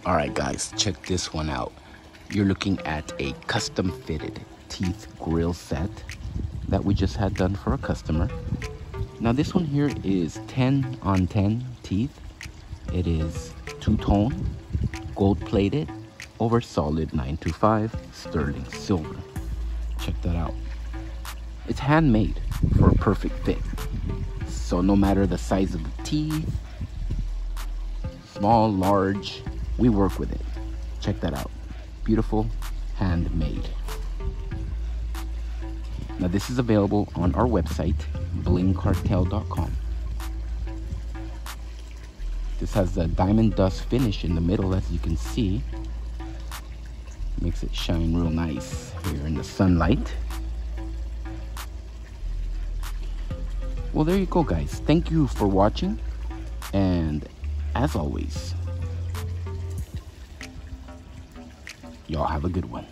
All right, guys, check this one out. You're looking at a custom fitted teeth grill set that we just had done for a customer. Now this one here is 10 on 10 teeth. It is two-tone, gold plated, over solid 925 sterling silver. Check that out. It's handmade for a perfect fit. So no matter the size of the teeth, small, large, we work with it. Check that out. Beautiful, handmade. Now this is available on our website, blingcartel.com. This has the diamond dust finish in the middle, as you can see. Makes it shine real nice here in the sunlight. Well, there you go, guys. Thank you for watching, and as always, y'all have a good one.